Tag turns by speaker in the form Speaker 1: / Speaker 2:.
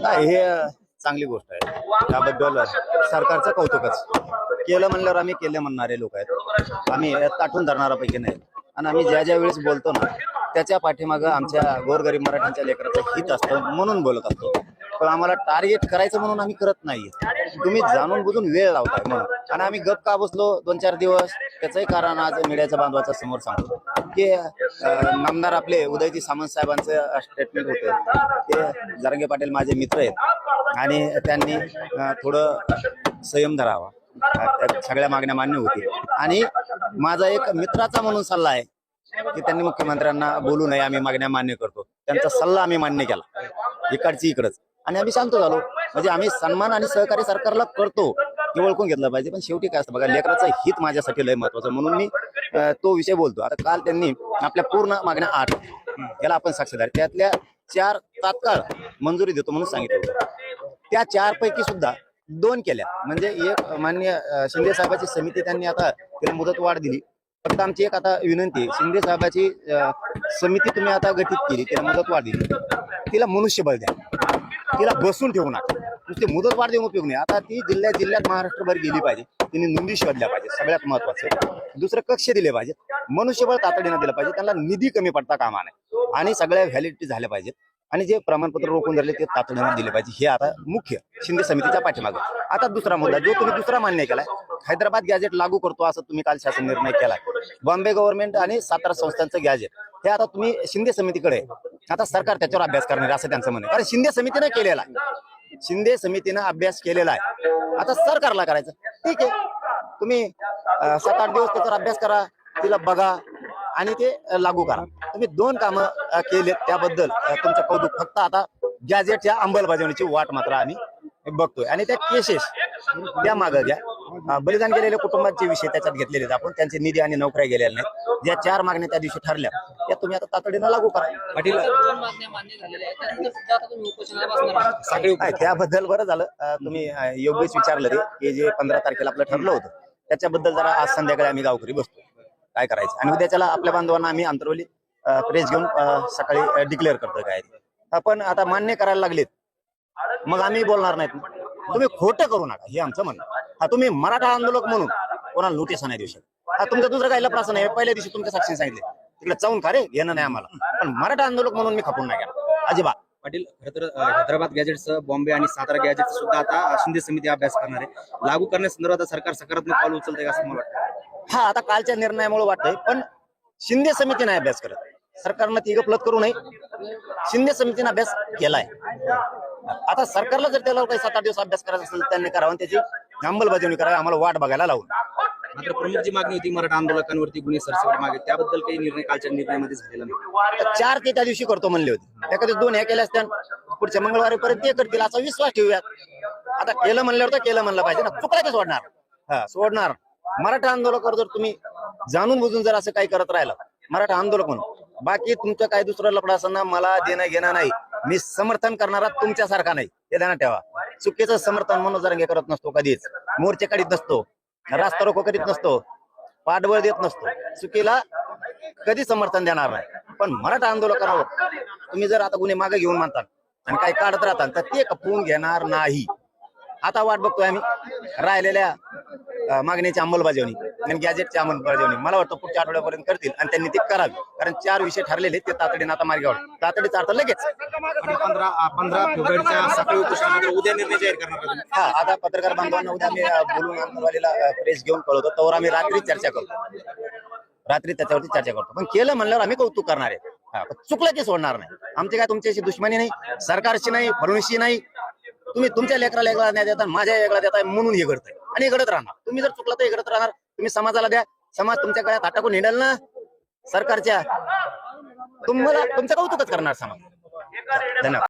Speaker 1: नाही, हे चांगली गोष्ट आहे. त्याबद्दल सरकारचं कौतुकच केलं म्हणल्यावर आम्ही केलं म्हणणारे लोक आहेत. आम्ही ताठून धरणाऱ्यापैकी नाही. आणि आम्ही ज्या ज्या वेळेस बोलतो ना त्याच्या पाठीमागं आमच्या गोरगरीब मराठ्यांच्या लेकराचं हित असतं म्हणून बोलत असतो. पण आम्हाला टार्गेट करायचं म्हणून आम्ही करत नाहीये. तुम्ही जाणून बुजून वेळ लावताय म्हणून. आणि आम्ही गप का बसलो 2-4 दिवस त्याचंही कारण आज मीडियाच्या बांधवाच्या समोर सांगतो की नामदार आपले उदयजी सामंत साहेबांचं स्टेटमेंट होतं ते जरांगे पाटील माझे मित्र आहेत आणि त्यांनी थोडं संयम धरावा. सगळ्या मागण्या मान्य होती. आणि माझा एक मित्राचा म्हणून सल्ला आहे की त्यांनी मुख्यमंत्र्यांना बोलू नये, आम्ही मागण्या मान्य करतो. त्यांचा सल्ला आम्ही मान्य केला इकडची इकडच. आणि आम्ही शांत झालो. म्हणजे आम्ही सन्मान आणि सहकार्य सरकारला करतो हे ओळखून घेतलं पाहिजे. पण शेवटी काय असतं बघा, लेकराचं हित माझ्यासाठी लय महत्वाचं म्हणून मी तो विषय बोलतो. आता काल त्यांनी आपल्या पूर्ण मागण्या 8 याला आपण साक्षीदार, त्यातल्या 4 तात्काळ मंजुरी देतो म्हणून सांगितलं होतं. त्या 4 पैकी सुद्धा 2 केल्या. म्हणजे एक माननीय शिंदे साहेबांची समिती त्यांनी आता तिला मुदत वाढ दिली. फक्त आमची एक आता विनंती, शिंदे साहेबांची समिती तुम्ही आता गठीत केली, तिला मुदत वाढ दिली, तिला मनुष्यबळ द्या, तिला बसून ठेवू नका. नुसते मुदत वाढ देऊन उपयोग नाही. आता ती जिल्ह्यात जिल्ह्यात महाराष्ट्रभर गेली पाहिजे. तिने नोंदी शोधल्या पाहिजे. सगळ्यात महत्वाचं दुसरं कक्ष दिले पाहिजे. मनुष्यबळ तातडीनं दिलं पाहिजे. त्यांना निधी कमी पडता कामा नये आणि सगळ्या व्हॅलिडिटी झाल्या पाहिजेत. आणि जे प्रमाणपत्र रोखून धरले ते तातडीनं दिले पाहिजे. हे आता मुख्य शिंदे समितीच्या पाठीमागे. आता दुसरा मुद्दा जो तुम्ही दुसरा मान्य केलाय, हैदराबाद गॅजेट लागू करतो असं तुम्ही काल शासन निर्णय केलाय. बॉम्बे गव्हर्नमेंट आणि 17 संस्थांचं गॅजेट हे आता तुम्ही शिंदे समितीकडे, आता सरकार त्याच्यावर अभ्यास करणार असं त्यांचं म्हणणं. कारण शिंदे समितीने केलेला आहे, शिंदे समितीनं अभ्यास केलेला आहे. आता सरकारला करायचं. ठीक आहे, तुम्ही 7-8 दिवस त्याच्यावर अभ्यास करा, तिला बघा आणि ते लागू करा. तुम्ही 2 कामं केले त्याबद्दल तुमचं कौतुक. फक्त आता गॅजेटच्या अंमलबजावणीची वाट मात्र आम्ही बघतोय. आणि त्या केसेस त्या मागं घ्या. बलिदान केलेल्या कुटुंबाचे विषय त्याच्यात घेतलेले आहेत आपण. त्यांचे निधी आणि नोकऱ्या गेलेल्या नाहीत. ज्या 4 मागण्या त्या दिवशी ठरल्या त्या तुम्ही आता तातडीनं लागू करा.
Speaker 2: पाटील
Speaker 1: त्याबद्दल बरं झालं तुम्ही योग्यच विचारलं ते की जे 15 तारखेला आपलं ठरलं होतं त्याच्याबद्दल जरा आज संध्याकाळी आम्ही गावकरी बसतो काय करायचं. आणि उद्याच्याला आपल्या बांधवांना आम्ही आंतरवली प्रेस घेऊन सकाळी डिक्लेअर करतो काय. आपण आता मान्य करायला लागलेत मग आम्ही बोलणार नाहीत. तुम्ही खोटं करू नका हे आमचं म्हणणं. हा, तुम्ही मराठा आंदोलक म्हणून कोणाला नोटीस नाही देऊ शकत. हा, तुमचा दुसरं काही लफडाचं नाही. पहिल्या दिवशी तुमच्या साक्षीने सांगितले तिकडे चावून खा रे, येणं नाही आम्हाला. पण मराठा आंदोलक म्हणून मी खपून नाही गेला अजिबात.
Speaker 2: पाटील, खरं तर हैदराबाद गॅजेटचं, बॉम्बे आणि 17 गॅजेटचं सुद्धा आता शिंदे समिती अभ्यास करणार आहे. लागू करण्यासंदर्भात सरकार सकारात्मक पाऊल उचलतंय असं मला वाटतं.
Speaker 1: हा, आता कालच्या निर्णयामुळे वाटतंय. पण शिंदे समिती नाही अभ्यास करत. सरकारनं ती गफलत करू नये. शिंदे समितीने अभ्यास केलाय. आता सरकारला जर त्याला काही 7-8 दिवस अभ्यास करायचा असेल त्यांनी करावं. त्याची अंमलबजावणी करावी, आम्हाला वाट बघायला लावून.
Speaker 2: मात्र प्रमुख जी मागणी होती मराठा आंदोलकांवरती गुन्हे सरसकट मागे, त्याबद्दल काही निर्णय कालच्या निर्णयामध्ये झालेला नाही.
Speaker 1: 4 ते त्या दिवशी करतो म्हणले होते. एखाद्या 2 ह्या केल्या असत्या, पुढच्या मंगळवारीपर्यंत ते करतील असा विश्वास ठेवूयात. आता केलं म्हणल्यावर तर केलं म्हणलं पाहिजे ना. चुकला ते सोडणार. हा, सोडणार. मराठा आंदोलकावर जर तुम्ही जाणून बुजून जर असं काही करत राहिला मराठा आंदोलक म्हणून, बाकी तुमचं काही दुसरं लफडा असताना मला देणं घेणं नाही. मी समर्थन करणारा तुमच्यासारखा नाही हे ध्यानात ठेवा. चुकीचं समर्थन म्हणून जर करत नसतो, कधीच मोर्चे काढीत नसतो, रास्ता रोको करीत नसतो, पाठबळ देत नसतो. चुकीला कधी समर्थन देणार नाही. पण मराठा आंदोलकांवर तुम्ही जर आता गुन्हे मागे घेऊन मानतात आणि काही काढत राहतात तर ते खपवून घेणार नाही. आता वाट बघतोय आम्ही राहिलेल्या मागणीची अंमलबजावणी आणि गॅजेटची अंमलबजावणी. मला वाटतं पुढच्या आठवड्यापर्यंत करतील आणि त्यांनी ते करावी. कारण 4 विषय ठरलेले ते तातडीने आता मार्गावर तातडीचा अर्थ लगेच.
Speaker 2: 15 फेब्रुवारीच्या सकाळी उपोषणानंतर उद्या निर्णय जाहीर करणार.
Speaker 1: हा, आता पत्रकार बांधवांना उद्या आम्ही बोलून अंतरवालीला प्रेस घेऊन कळवतो. त्यावर आम्ही रात्री चर्चा करतो. रात्री त्याच्यावरती चर्चा करतो. पण केलं म्हणल्यावर आम्ही कौतुक करणार आहे. चुकलं की सोडणार नाही. आमची काय तुमच्याशी दुश्मनी नाही, सरकारची नाही, फडणवीसची नाही. तुम्ही तुमच्या लेकराला वेगळा नाही देता, माझ्या वेगळा देताय म्हणून हे घडतंय आणि हे घडत राहणार. तुम्ही जर चुकला तर हे घडत राहणार. तुम्ही समाजाला द्या, समाज तुमच्या गळ्यात टाकून हिंडेल ना सरकारच्या, तुम्हाला तुमचं कौतुकच करणार समाज. धन्यवाद.